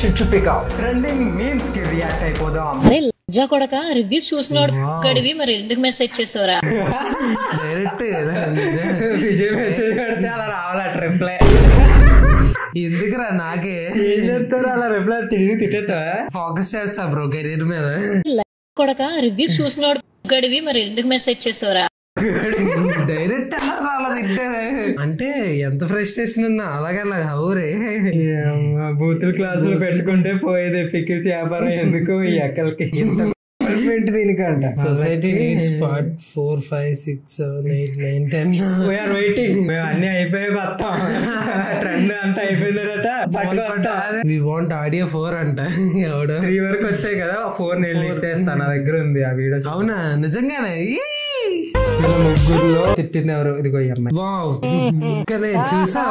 చిట్టు pickles trending memes కి react అయిపోదాం. అరే లజ్జా కొడక రివ్యూస్ చూసినాడు కడివి మరి ఎందుకు మెసేజ్ చేసావురా? డైరెక్ట్ విజయ్ మెసేజ్ పెడితే అలా రావాలట రిప్లై. ఎందుకురా నాకే ఏం చెప్తారు అలా రిప్లై తిరిగి తిట్టేస్తా. ఫోకస్ చేస్తా బ్రో కెరీర్ మీద. కొడక రివ్యూస్ చూసినాడు కడివి మరి ఎందుకు మెసేజ్ చేసావురా? డైరెక్ట్ అలా రాలేదు అంటే ఎంత ఫ్రస్ట్రేషన్ ఉన్నా అలాగే హౌరే బూతుల క్లాసులు పెట్టుకుంటే పోయేది పికిల్స్ వ్యాపారం ఎందుకు ఈ అక్కలకి దీనికంట. Society needs part 4, 5, 6, 7, 8, 9, 10 we are waiting. మేము అన్ని అయిపోయాక వస్తాం. ట్రెండ్ అంతా అయిపోయిందట. వి వాంట్ ఆడియో 4 అంట. ఎవడో 3 వరకు వచ్చాయి కదా, 4 నేను లీక్ చేస్తాను. నా దగ్గర ఉంది ఆ వీడియో. అవునా నిజంగానే? ముగ్గురులో తిట్టింది ఎవరు? ఇదిగో అమ్మాయి. వావ్ ఇంకా నేను చూసా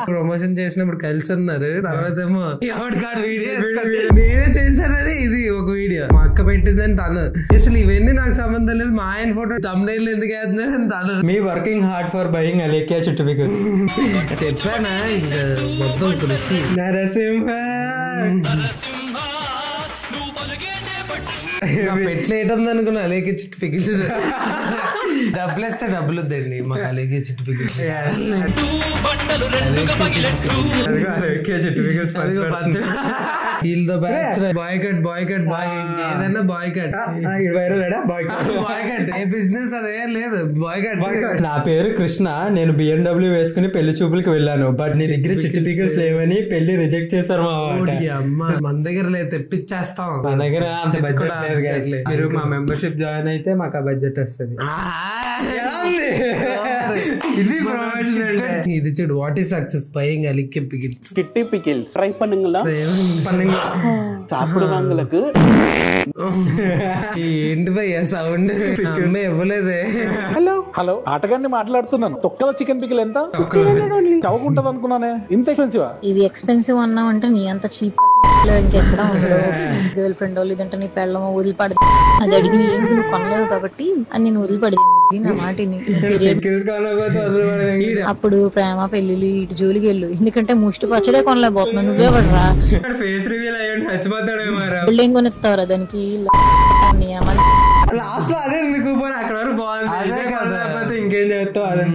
ప్రమోషన్ చేసినప్పుడు కలిసి ఉన్నారు. తర్వాత ఏమో ఎవరికాడు వీడియో నేనే చేశానని ఇది ఒక వీడియో మా అక్క పెట్టిందని తను. అసలు ఇవన్నీ నాకు సంబంధం లేదు. మా ఆయన ఫోటో తమ్నైల్ ఎందుకు వేస్తున్నారని తను. Me working hard for buying Alekhya చుట్టూ చెప్పానా ఇంకా మొత్తం కృషి. నరసింహ పెట్లేటంది అనుకున్నా అలేఖ్య చుట్టూ పిగిల్స్. డబ్బులు వేస్తే డబ్బులు వద్దండి మాకు అలేఖ్య చుట్టూ పిగిల్స్. బిజినెస్ అదే లేదు. నా పేరు కృష్ణ. నేను BMW వేసుకుని పెళ్లి చూపులకి వెళ్ళాను. బట్ నీ దగ్గర చిట్టి పికిల్స్ లేవని పెళ్లి రిజెక్ట్ చేశారు. మా మన దగ్గర లేదు, తెప్పించేస్తాం. మన దగ్గర మీరు మా మెంబర్షిప్ జాయిన్ అయితే మాకు ఆ బడ్జెట్ వస్తుంది. ఇది ఇది చూడు. What is success? Buying Alekhya pickles. కిట్టి పికిల్స్ ఫ్రై పన్నింగలా చాపుడు వాంగులకు ఏంటి భయ్యా సౌండ్ ఇవ్వలేదే. హలో హలో ఆటగాన్ని మాట్లాడుతున్నాను. తొక్కల చికెన్ పికిల్ ఎంత చవకుంటది అనుకున్నానే, ఇంత ఎక్స్పెన్సివ్? ఇది ఎక్స్పెన్సివ్ అన్నావు అంటే నీ అంత చీప్ ఇంకెక్కడ ఉండదు. గర్ల్ ఫ్రెండ్ లేదంటే నీ పెళ్ళమో వదిలిపడి అది అడిగి ఏమి నువ్వు కొనలేదు కాబట్టి అని నేను వదిలిపడి నా మాటిని. అప్పుడు ప్రేమ పెళ్లి ఇటు జోలికి వెళ్ళు. ఎందుకంటే ముష్టి పచ్చడే కొనలేకపోతున్నావు. నువ్వే పడరా ఫేస్ రివీల్ అయ్యి చచ్చిపోతాడేమో. బిల్డింగ్ కొనిస్తావురా దానికి లాస్ట్ లో అదే ఎందుకు అక్కడ వరకు బాగుంది. ఇంకేం చేస్తావు?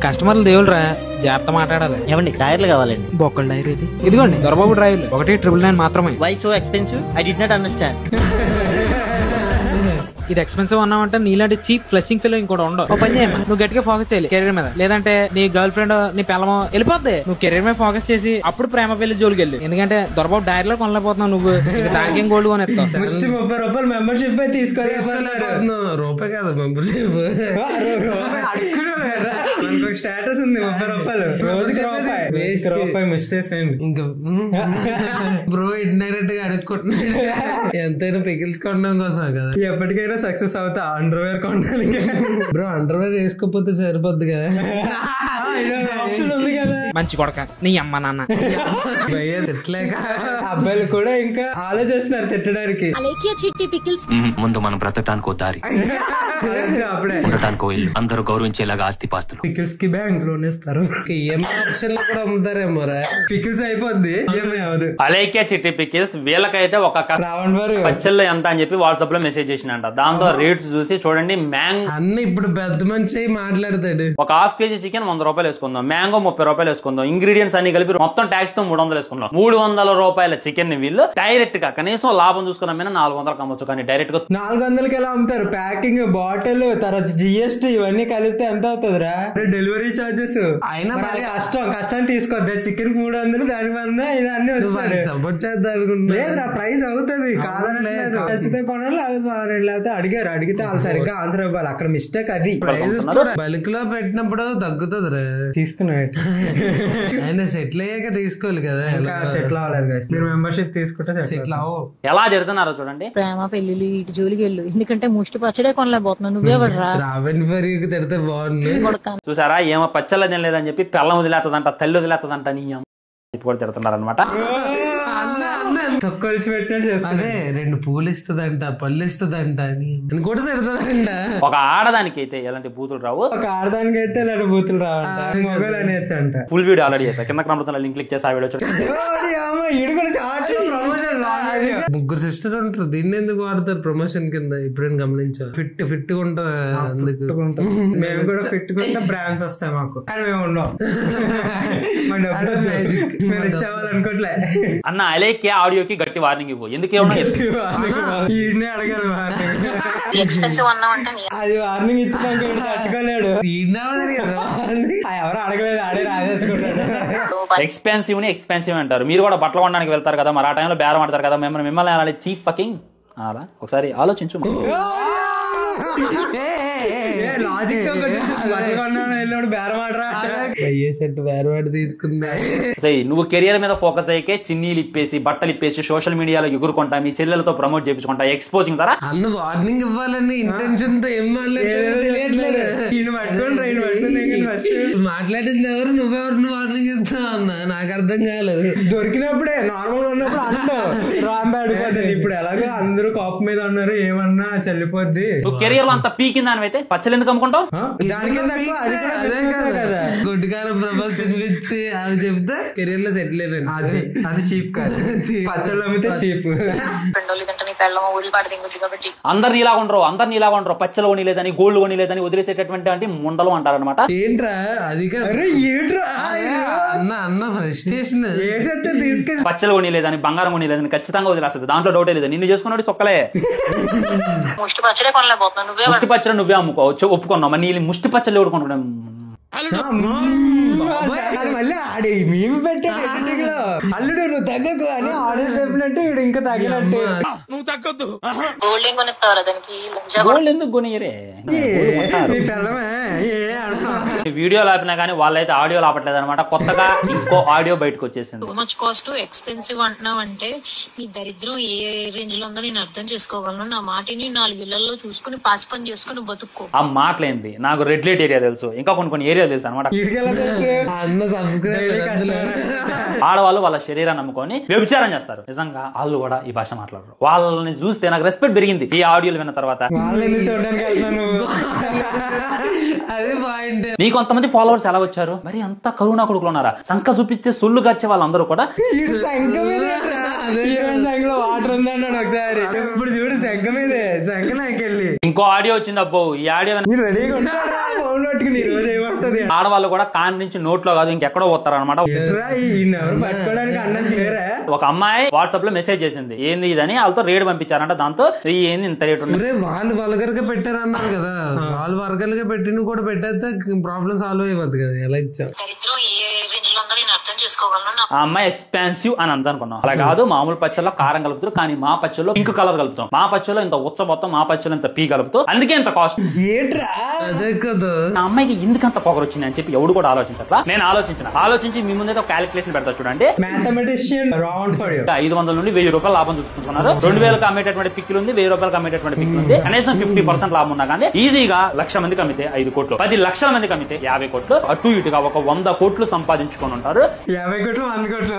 కస్టమర్లు దేవులరా, జాగ్రత్త మాట్లాడాలి. ఏమండి టైర్లు కావాలండి? బొక్కల టైర్ ఇది. ఇదిగోండి దొరబాబు డ్రైవర్లు 1,999 మాత్రమే. Why so expensive? I did not understand. ఇది ఎక్స్పెన్సివ్ అన్నావంటే నీలాంటి చీప్ ఫ్లెషింగ్ ఫీల్ ఇంకోటి ఉండవు. ఒక పని చేయమ్మా, నువ్వు గట్టిగా ఫోకస్ చేయాలి కెరీర్ మీద. లేదంటే నీ గర్ల్ ఫ్రెండ్ నీ పిల్లమో వెళ్ళిపోద్ది. నువ్వు కెరీర్ మీద ఫోకస్ చేసి అప్పుడు ప్రేమ పెళ్లి జోలికి వెళ్ళు. ఎందుకంటే దొరబాబు డైర్ లో కొనలేకపోతున్నావు నువ్వు. దానికి గోల్డ్ కొనేస్తావు. 30 రూపాయలు మెంబర్షిప్ రూపాయి కాదు మెంబర్షిప్. స్టేటస్ ఉంది 30 రూపాయలు రోజుకి రూపాయి మిస్టేక్ అయింది. ఇంకా బ్రో ఇండైరెక్ట్ గా అడుక్కుంటున్నాడు. ఎంతైనా పికిల్స్ కొనడం కోసం కదా. ఎప్పటికైనా సక్సెస్ అవుతా అండర్వేర్ కొనడానికి. బ్రో అండర్వేర్ వేసుకోకపోతే సరిపోద్ది కదా. మంచి కొడక నీ అమ్మ నాన్న. తిట్టలేక అబ్బాయిలు కూడా ఇంకా ఆలోచిస్తున్నారు తిట్టడానికి. ముందు మనం బ్రతకడానికి దారి, అప్పుడే ఉండటానికి ఇల్లు, అందరూ గౌరవించేలాగా ఆస్తి పాస్తులు. పికిల్స్ కి బ్యాంక్ లోన్ ఇస్తారు. ఈఎంఐ ఆప్షన్ లో కూడా అమ్ముతారేమో. పికిల్స్ అయిపోద్ది, ఈఎంఐ అవదు. అలేఖ్య చిట్టి పికిల్స్ వీళ్ళకైతే ఒక పచ్చళ్ళు ఎంత అని చెప్పి వాట్సాప్ లో మెసేజ్ చేసినంట. దాంతో రేట్స్ చూసి చూడండి. మ్యాంగో అన్ని ఇప్పుడు పెద్ద మనిషి మాట్లాడతాడు. ఒక ½ కేజీ చికెన్ 100 రూపాయలు వేసుకుందాం. మ్యాంగో 30 రూపాయలు వేసుకుందాం. ఇంగ్రీడియంట్స్ అన్ని కలిపి మొత్తం ట్యాక్స్ తో 300 వేసుకుందాం. 300 రూపాయల చికెన్ ని వీళ్ళు డైరెక్ట్ గా కనీసం లాభం చూసుకున్న మీద 400 కమ్మొచ్చు. కానీ డైరెక్ట్ గా 400కి ఎలా అమ్ముతారు? ప్యాకింగ్, బాటిల్, తర్వాత GST ఇవన్నీ కలిపితే ఎంత అవుతుందిరా? డెలివరీ చార్జెస్ అయినా కష్టాన్ని తీసుకోద్దా. చికెన్ 300, దాని వల్ల ఇది అన్ని వస్తాయి. సపోర్ట్ చేద్దాం లేదురా, ప్రైస్ అవుతుంది. కాదనలేదు, ఖచ్చితంగా కొనాలి. లేకపోతే అడిగారు, అడిగితే వాళ్ళు సరిగ్గా ఆన్సర్ ఇవ్వాలి. అక్కడ మిస్టేక్ అది. ప్రైజెస్ బల్క్ లో పెట్టినప్పుడు తగ్గుతుంది రా. తీసుకున్నాడు ఆయన సెటిల్ అయ్యాక తీసుకోవాలి కదా. సెటిల్ అవ్వలేదు కదా. మీరు మెంబర్షిప్ తీసుకుంటే సెటిల్ అవ్వ. ఎలా జరుగుతున్నారో చూడండి. ప్రేమ పెళ్లి ఇటు జోలికి వెళ్ళు. ఎందుకంటే ముష్టి పచ్చడే కొనలేకపోతున్నావు. నువ్వే పడరా రావెన్ ఫరీకి తిడితే బాగుంది. చూసారా ఏమో పచ్చళ్ళ తినలేదని చెప్పి పిల్లం వదిలేస్తుందంట, తల్లి వదిలేస్తుందంట. నీ ఇప్పుడు తిడుతున్నారు అనమాట. తొక్కల్చి పెట్టినట్టు అదే 2 పూలు ఇస్తుందంట, పళ్ళు ఇస్తుందంట అని కూడా తిడుతుందంట. ఒక ఆడదానికి అయితే ఎలాంటి బూతులు రావు, ఒక ఆడదానికి అయితే ఎలాంటి బూతులు రావంట. మొబైల్ అనేసి అంట. ఫుల్ వీడియో ఆల్రెడీ చేస్తా. కింద కనబడుతున్న లింక్ క్లిక్ చేసి ఆ వీడియో చూడండి. ముగ్గురు సిస్టర్ ఉంటారు. దీన్ని ఎందుకు వాడతారు ప్రమోషన్ కింద? ఇప్పుడేం గమనించా. ఫిట్ ఉంటది అందుకు. మేము కూడా ఫిట్ గా బ్రాండ్స్ వస్తాయి మాకు, కానీ మేము ఉన్నాం. మేము ఇచ్చేవాలనుకోవట్లే. అన్న అలేకే ఆడియోకి గట్టి వార్నింగ్ ఇవ్వు. ఎందుకేమన్నా ఈడనే అడగాలి ఎక్స్పెన్సివ్ అన్నామంటే అది వార్నింగ్ ఇచ్చినాక తట్టుకోలేడు. ఎవరు అడగలేదు, ఆడే రాజేసుకుంటాడు. ఎక్స్పెన్సివ్ ని ఎక్స్పెన్సివ్ అంటారు. మీరు కూడా బట్టలు కొనడానికి వెళ్తారు కదా, మరి ఆ టైంలో బేరం ఆడతారు కదా, మిమ్మల్ని అలా చీప్ ఫకింగ్ అలా ఒకసారి ఆలోచించు. లాజిక్ బేరవాడు తీసుకుందా? నువ్వు కెరియర్ మీద ఫోకస్ అయ్యే చిన్నీలు ఇప్పేసి బట్టలు ఇప్పేసి సోషల్ మీడియాలో ఎగురుకుంటా, మీ చెల్లెలతో ప్రమోట్ చేయించుకుంటా, ఎక్స్పోజింగ్ ద్వారా అన్న వార్నింగ్ ఇవ్వాలని ఇంటెన్షన్ తో ఏం మాట్లాడింది ఎవరు? నువ్వెవరు వార్నింగ్ ఇస్తావు అన్న? నాకు అర్థం కాలేదు. దొరికినప్పుడే నార్మల్ గా ఉన్నప్పుడు అంటావు రాంబాడిపోతుంది. ఇప్పుడు ఎలాగో అందరూ కాపు మీద ఉన్నారు, ఏమన్నా చెల్లిపోద్ది. నువ్వు కెరియర్ లో అంత పీకింది దానివైతే పచ్చలు ఎందుకు అమ్ముకుంటావు? గుడ్డికారం ప్రభాస్ తినిపించి అవి చెప్తే కెరియర్ లో సెటిల్ అయిపోయింది. అది చీప్ కాదు, పచ్చళ్ళు అమ్మితే చీప్. అందరిని ఇలా ఉండరు, అందరిని ఇలా ఉండరు. పచ్చలు కొనిలేదని గోల్డ్ కొనిలేదని వదిలేసేటటువంటి అంటే ముండలు అంటారనమాట. ఏంట్రా అది? ఏంట్రా అన్న ఫ్రస్ట్రేషన్ తీసుకెళ్ళి పచ్చలు కొనిలేదని బంగారం కొనిలేదని ఖచ్చితంగా వదిలేస్తుంది. దాంట్లో డౌటే లేదు. నిన్ను చేసుకున్నాడు సొక్కలే. ముష్టి పచ్చడి నువ్వే అమ్ముకోవచ్చు, ఒప్పుకున్నావు. నీ ముష్టి పచ్చళ్ళు ఎవరు కొనుక్కోవడం? మళ్ళీ ఆడి మేము పెట్టాడు అల్లుడు నువ్వు తగ్గకు అని ఆడియన్స్ చెప్పినట్టు ఇడు ఇంకా తగ్గినట్టు. నువ్వు తగ్గొద్దు. గోల్డ్ ఎందుకు కొనియరే? వీడియోలు ఆపినా కానీ వాళ్ళైతే ఆడియోలు ఆపట్లేదు అనమాట. కొత్తగా ఇంకో ఆడియో బయటకు వచ్చేసింది. కాస్ట్ ఎక్స్పెన్సివ్ అంటున్నావు అంటే నీ దరిద్రం ఏ రేంజ్ లో ఉందో నేను అర్థం చేసుకోగలను. నా మాటిని 4 ఇళ్లలో చూసుకుని పాస్ పని చేసుకుని బతుక్కో. ఆ మాటలేంది? నాకు రెడ్ లైట్ ఏరియా తెలుసు, ఇంకా కొన్ని ఏరియా తెలుసు అనమాట. ఆడవాళ్ళు వాళ్ళ శరీరాన్ని నమ్ముకొని వ్యభిచారం చేస్తారు. నిజంగా వాళ్ళు కూడా ఈ భాష మాట్లాడరు. వాళ్ళని చూస్తే నాకు రెస్పెక్ట్ పెరిగింది ఈ ఆడియోలు విన్న తర్వాత. అదే పాయింట్. నీ కొంతమంది ఫాలోవర్స్ ఎలా వచ్చారు? మరి అంత కరుణా కొడుకులు ఉన్నారా? సంఖ చూపిస్తే సొల్లు గడిచే వాళ్ళందరూ కూడా వాటర్ ఉందన్నాడు ఒకసారి. ఇప్పుడు చూడు శంఖ మీదే, శంఖ నాకెళ్ళి ఇంకో ఆడియో వచ్చింది. అబ్బో ఈ ఆడియో రెడీగా ఆడవాళ్ళు కూడా కాన్ నుంచి నోట్లో కాదు ఇంకెక్కడో పోతారు అనమాట. పట్టుకోవడానికి అన్నం చేయరా? ఒక అమ్మాయి వాట్సాప్ లో మెసేజ్ చేసింది, ఏంది ఇదని. వాళ్ళతో రేట్ పంపించారంట. దాంతో ఏంది ఇంత రేట్ ఉంది? వాళ్ళు వల్గర్ గా పెట్టారన్నారు కదా, వాళ్ళు వర్గల్ గా పెట్టిన కూడా పెట్టేస్తే ప్రాబ్లం సాల్వ్ అయిపోద్ది కదా. ఎలా ఇచ్చా ఆ అమ్మాయి ఎక్స్పెన్సివ్ అని అంత అనుకున్నాం. అలా కాదు, మామూలు పచ్చల్లో కారం కలుపుతారు, కానీ మా పచ్చల్లో పింక్ కలర్ కలుపుతాం. మా పచ్చల్లో ఇంత ఉచ్చ మొత్తం, మా పచ్చల్లో ఇంత పీ కలుపుతాం, అందుకే ఇంత కాస్ట్. అదే కదా. ఆ అమ్మాయికి ఎందుకు అంత పొగరు వచ్చింది అని చెప్పి ఎవడు కూడా ఆలోచించట్లా. నేను ఆలోచించి మీ ముందైతే ఒక క్యాలిక్యులేషన్ పెడతా చూడండి. 500 నుండి 1000 రూపాయలు లాభం చూసుకుంటున్నారు. 2000కి అమ్మేటటువంటి పిక్కులు ఉంది, 1000 రూపాయలకి అమ్మేటటువంటి పిక్కులు ఉంది. కనీసం 50% లాభం ఉన్నా కానీ ఈజీగా 1,00,000 మందికి అమ్మితే 5 కోట్లు, 10 లక్షల మందికి అమ్మితే 50 కోట్లు, అటు ఇటుగా ఒక 100 కోట్లు సంపాదించుకొని ఉంటారు. 50 కోట్లు 100 కోట్లు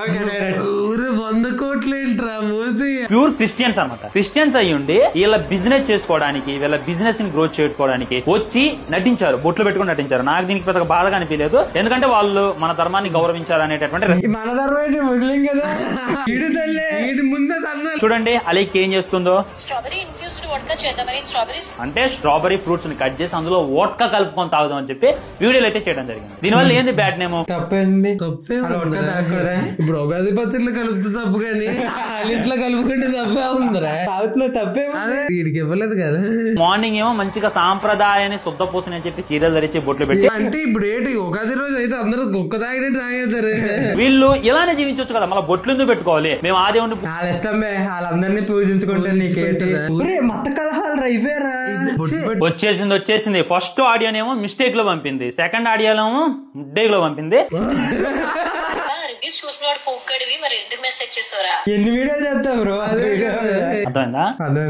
100 కోట్లు ఏంట్రా మోదీ? ప్యూర్ క్రిస్టియన్స్ అనమాట. క్రిస్టియన్స్ అయ్యి ఉండి వీళ్ళ బిజినెస్ చేసుకోవడానికి, వీళ్ళ బిజినెస్ ని గ్రోత్ చేసుకోవడానికి వచ్చి నటించారు, బొట్లు పెట్టుకుని నటించారు. నాకు దీనికి పెద్దగా బాధగా అనిపించలేదు, ఎందుకంటే వాళ్ళు మన ధర్మాన్ని గౌరవించారు అనేటటువంటి. మన ధర్మం ముస్లిం కదా, ముందే చూడండి అలీకి ఏం చేస్తుందో. స్ట్రాబెరీ ఇన్ఫ్యూజ్డ్ వోడ్కా చేద్దామని అంటే స్ట్రాబెరీ ఫ్రూట్స్ ని కట్ చేసి అందులో వోడ్కా కలుపుకొని తాగుదాం అని చెప్పి వీడియోలు అయితే చేయడం జరిగింది. దీనివల్ల ఏంది బ్యాడ్ నేమ్? తప్పేంది? ఇప్పుడు ఉగాది పచ్చళ్ళు కలుపుతూ తప్పు, కానీ ఇంట్లో కలుపుకుంటే తప్పే ఉందిరా. తాగుతున్నా తప్పే, వీడికి ఇవ్వలేదు కదా. మార్నింగ్ ఏమో మంచిగా సాంప్రదాయాన్ని శుద్ధ పూసని అని చెప్పి చీరలు ధరించి బొట్లు పెట్టి, అంటే ఇప్పుడు ఏంటి ఉగాది రోజు అయితే అందరూ కుక్క తాగినట్టు తాగేస్తారు. వీళ్ళు ఇలానే జీవించవచ్చు కదా, మళ్ళీ బొట్లు ఎందుకు పెట్టుకోవాలి? మేము ఆదే ఉండి వాళ్ళ ఇష్టమే, వాళ్ళందరినీ పూజించుకుంటే నీకేంటి? మత కలహాలు రైపోయారా? వచ్చేసింది. ఫస్ట్ ఆడియోనేమో మిస్టేక్ లో పంపింది, సెకండ్ ఆడియోనేమో మిస్టేక్ లో పంపింది. చూసినవాడు పోక్కడివి, మరి ఎందుకు మెసేజ్ చేసారా? ఎన్ని వీడియోలు చేస్తావు బ్రో? అర్థమైందా?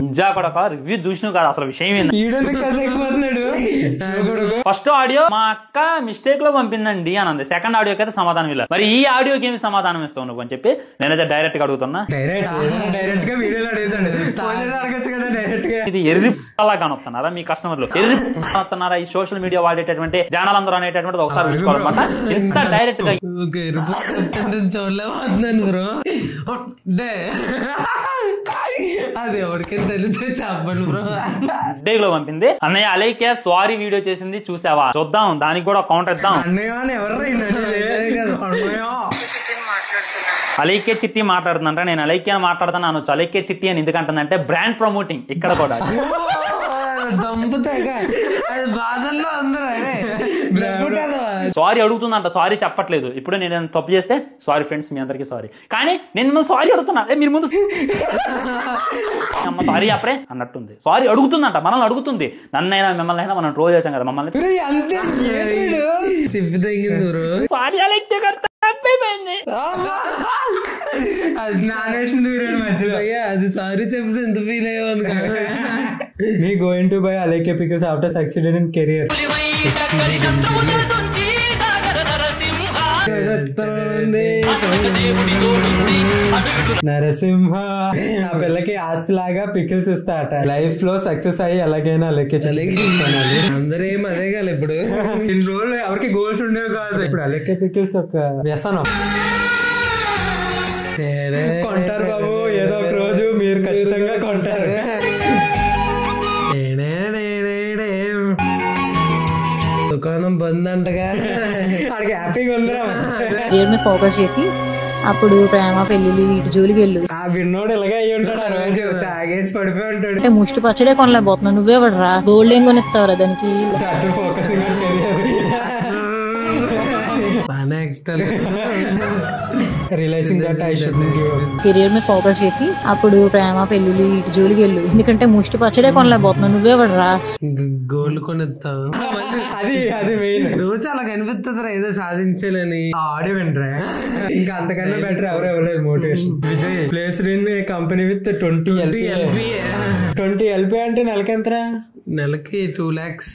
నిజా కూడా రివ్యూ చూసిన కాదు అసలు విషయం ఏంది. ఫస్ట్ ఆడియో మా అక్క మిస్టేక్ లో పంపిందండి అని అంది, సెకండ్ ఆడియోకి అయితే సమాధానం ಇಲ್ಲ. మరి ఈ ఆడియోకి ఏమి సమాధానం ఇస్తావు నువ్వు అని చెప్పి నేనైతే డైరెక్ట్ గా అడుగుతున్నా. డైరెక్ట్ గా వీడియోలు అడుగుతాడు, అడగచ్చు కదా డైరెక్ట్ గా. ఇది ఎర్రి అలా కానొస్తున్నారా మీ కస్టమర్లు? ఎర్రి కానొస్తున్నారా? ఈ సోషల్ మీడియా వాడేటటువంటి జనాలందరూ అనేటటువంటిది ఒకసారి చూసుకోవాలన్నమాట. ఎంత డైరెక్ట్ గా చూడలేకపోతున్నాను బ్రో. అది ఎవరికైనా తెలిస్తే చెప్పండి బ్రో. లో పంపింది అన్నయ్య అలైకే సారీ వీడియో చేసింది చూసావా, చూద్దాం దానికి కూడా కౌంటర్ ఇద్దాం. అలైకే చిట్టి మాట్లాడుతుందంట, నేను అలైకే అని మాట్లాడుతాను అనొచ్చు. అలైకే చిట్టి అని ఎందుకంటుందంటే బ్రాండ్ ప్రమోటింగ్ ఇక్కడ కూడా. సారీ అడుగుతుందంట, సారీ చెప్పట్లేదు. ఇప్పుడు నేను తప్పు చేస్తే సారీ ఫ్రెండ్స్ మీ అందరికి సారీ, కానీ నేను మిమ్మల్ని సారీ అడుగుతున్నా, మీరు ముందు అమ్మ సారీ చెప్పరే అన్నట్టుంది. సారీ అడుగుతుందంట, మనల్ని అడుగుతుంది. నన్నైనా మిమ్మల్ని అయినా మనం ట్రోల్ చేసాం కదా, మమ్మల్ని సారీ అలైకే అది సారీ చెప్తే ఎంత ఫీల్ అయ్యాను. Me going to buy Alekhya pickles after succeeded in career. Narasimha ఆ పిల్లకి ఆస్తిలాగా పికిల్స్ ఇస్తాట. లైఫ్ లో సక్సెస్ అయ్యి ఎలాగైనా అలైకే అందరూ ఏం అదే కదా. ఇప్పుడు ఇన్ని రోజులు ఎవరికి గోల్స్ ఉండేవి కాదు, ఇప్పుడు అలైకే పికిల్స్ ఒక వ్యసనం. కొంటారు బాబు, ఏదో ఒక రోజు మీరు ఖచ్చితంగా కొంటారు. దుకాణం బంద్ అంటగా హ్యాపీగా ఉందిరా. ఫోకస్ చేసి అప్పుడు ప్రేమ పెళ్లిళ్ళు వీటి జోలికి వెళ్ళు. ఆ విన్నోడు ఇలాగే అయ్యి ఉంటాడు, ఆ రోజు తాగేసి పడిపోయి ఉంటాడు. అంటే ముష్టి పచ్చడే కొనలేకపోతున్నావు, నువ్వే పడరా గోల్డ్ ఏం కొనిస్తావురా దానికి. Focusing realising that I shouldn't give up. Career మీద ఫోకస్ చేసి అప్పుడు ప్రేమ పెళ్లిళ్ళు వీటి జోలికి వెళ్ళు. ఎందుకంటే ముష్టి పచ్చడే కొనలేకపోతున్నావు, నువ్వే పడరా గోల్డ్ కొనిస్తావు. అది మెయిన్. రోజు అలా కనిపిస్తుందిరా ఏదో సాధించాలని. ఆడే వినరా, ఇంకా అంతకన్నా బెటర్ ఎవరు ఇవ్వలేదు motivation. Vijay placed in company with 20 LP అంటే నెలకెంతరా? నెలకి 2 lakhs.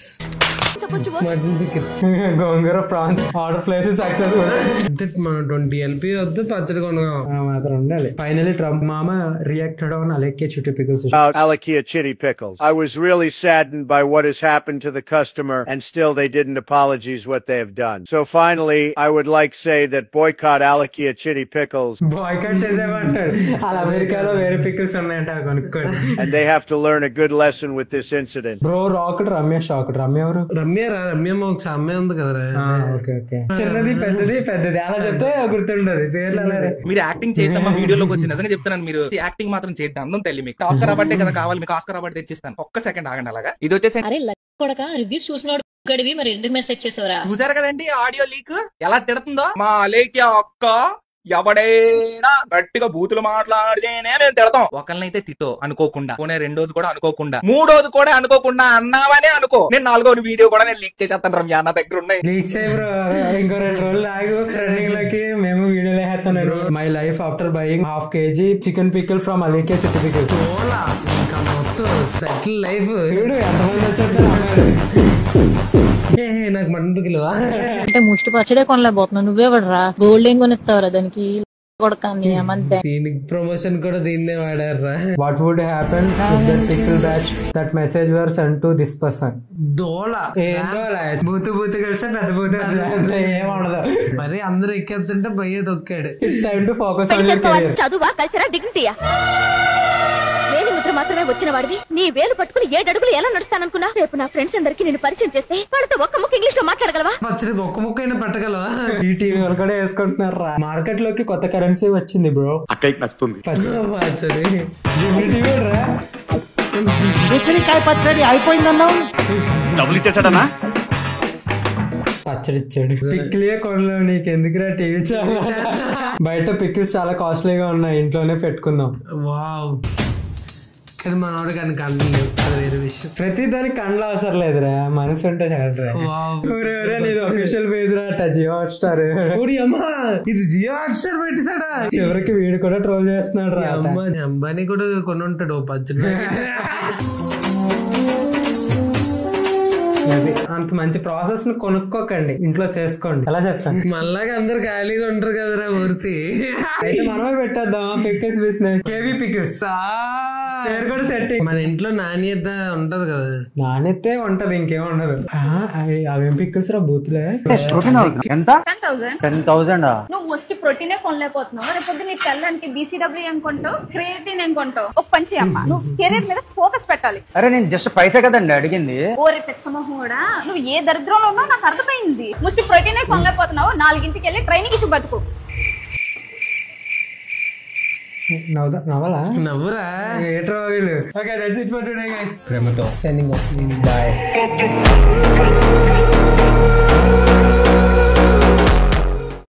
గోంగూర ప్రాన్స్ ఆర్డర్ ప్లేస్ సక్సెస్ఫుల్. అంటే మనం 20 LP వద్దు పచ్చడి కొనగా మాత్రం ఉండాలి. ఫైనలీ ట్రంప్ మామ రియాక్టెడ్ ఆన్ అలైకే చిట్టి pickles. Alekia Chitty Pickles. I was really saddened by what has happened to the customer, and still they didn't apologize what they have done. So finally, I would like say that boycott Alekia Chitty Pickles. Boycott చేసేమంటాడు. అలా అమెరికాలో వేరే pickles ఉన్నాయంట కొనుక్కోండి. And they have to learn a good lesson with this incident. Bro rocket Ramya socket. Ramya ఎవరు? రమ్య ఒక అమ్మాయి ఉంది కదరా. Okay okay. చిన్నది పెద్దది అలా చెప్తే గుర్తుండదు పేర్లు. అలాగే మీరు యాక్టింగ్ చేద్దాం వీడియోలోకి వచ్చి నిజంగా చెప్తున్నాను, మీరు యాక్టింగ్ మాత్రం చేద్దాం. అందం తల్లి మీకు ఆస్కార్ అవార్డే కదా కావాలి, మీకు ఆస్కార్ అవార్డు తెచ్చిస్తాను. ఒక్క సెకండ్ ఆగండి. అలాగా ఇది వచ్చేసి రివ్యూస్ చూసినాడు గడివి, మరి ఎందుకు మెసేజ్ చేసావరా? చూసారు కదండి ఆడియో లీక్ ఎలా తిడుతుందో. మా అలేఖ్య అక్క ఎవడైనా గట్టిగా బూతులు మాట్లాడితేనే మేము తిడతాం. ఒకరినైతే తిట్టో అనుకోకుండా, పోనీ రెండోది కూడా అనుకోకుండా, మూడోది కూడా అనుకోకుండా అన్నావనే అనుకో, నేను 4వ వీడియో కూడా నేను లీక్ చేసేస్తాను. రమ్య నా దగ్గర ఉన్నాయి. లీక్ చేయ బ్రో, ఇంకో 2 రోజులు ఆగు. ట్రెండింగ్ లోకి మేము వీడియోలు వేస్తున్నాను. My life after buying ½ kg chicken pickle from Alekhya చిట్టి పికిల్. సెటిల్ లైఫ్ చూడు ఎంతమంది వచ్చారు. నాకు మటన్ పికిల్ అంటే ముష్టి పచ్చడే కొనలేకపోతున్నావు, నువ్వే పడరా గోల్డ్ ఏం కొనిస్తావురా దానికి. దీనికి ప్రమోషన్ కూడా దీన్నే వాడారా. What would happen if that pickle batch that message were sent to this person? బూతు కలిస్తే పెద్ద బూతు ఏమడదు. మరి అందరూ ఎక్కేస్తుంటే భయ్య తొక్కాడు. It's time to focus on your career. చదువా కల్చరా డిగ్నిటీయా? నేను ముద్ర మాత్రమే వచ్చిన వాడివి నీ వేలు పట్టుకుని 7 అడుగులు ఎలా నడుస్తాననుకున్నా? రేపు నా ఫ్రెండ్స్ అందరికి నేను పరిచయం చేస్తే వాళ్ళతో ఒక్క ముక్క ఇంగ్లీష్ లో మాట్లాడగలవా? ఒక్క ముక్క అయినా పట్టగలవా? ఈ టీవీ వాళ్ళు కూడా వేసుకుంటున్నారా. మార్కెట్ లోకి కొత్త కరెన్సీ వచ్చింది బ్రో. అక్కడికి నచ్చుతుంది ఉసిరికాయ పచ్చడి అయిపోయిందన్నావు, డబ్బులు ఇచ్చేసాడనా? పచ్చడి ఇచ్చాడు. పిక్కిలే కొనలేవు, నీకెందుకురా టీవీ చాలా. బయట పిక్కిల్స్ చాలా కాస్ట్లీగా ఉన్నాయి, ఇంట్లోనే పెట్టుకుందాం. వావ్. కానీ మనోడు కానీ కండ్లు వేరే విషయం. ప్రతి దానికి కండ్లు అవసరం లేదురా, మనసు ఉంటే చాలరా. నీది ఆఫీషియల్ పేజ్ రాట జియో హాట్ స్టార్. ఇది జియో హాట్ స్టార్ పెట్టేశాడా? చివరికి వీడు కూడా ట్రోల్ చేస్తున్నాడు రా. అంబానీ కూడా కొని ఉంటాడు పచ్చడి. అంత మంచి ప్రాసెస్ ను కొనుక్కోకండి, ఇంట్లో చేసుకోండి. ఎలా చెప్తాను, మళ్ళాగా అందరు ఖాళీగా ఉంటారు కదరా ఊరికి. అయితే మనమే పెట్టేద్దాం పికిల్స్ బిజినెస్. KV pickles. పేరు కూడా సెట్టింగ్. మన ఇంట్లో నాణ్యత ఉంటది కదా. నాణ్యతే ఉంటది, ఇంకేం ఉండదు. అవేం పిక్కుల్స్ రా బూతులే. ఎంత? 10,000. నువ్వు ముష్టి ప్రోటీనే కొనలేకపోతున్నావు. రేపు నీ పిల్లలకి BCW ఏం కొంటావు, క్రియేటిన్ ఏం కొంటావు? ఒక పంచి అమ్మ, నువ్వు కెరీర్ మీద ఫోకస్ పెట్టాలి. అరే నేను జస్ట్ పైసా కదండి అడిగింది. ఓరే పిచ్చమోహం కూడా, నువ్వు ఏ దరిద్రంలో ఉన్నావు నాకు అర్థమైంది. ముష్టి ప్రోటీనే కొనలేకపోతున్నావు, 4ింటికి వెళ్ళి ట్రైనింగ్ ఇచ్చి బతుకు. నవ్వలా? నవ్వురా. ఏట్రా వీళ్ళు. Okay, that's it for today guys. ప్రేమతో సైనింగ్ ఆఫ్. బాయ్.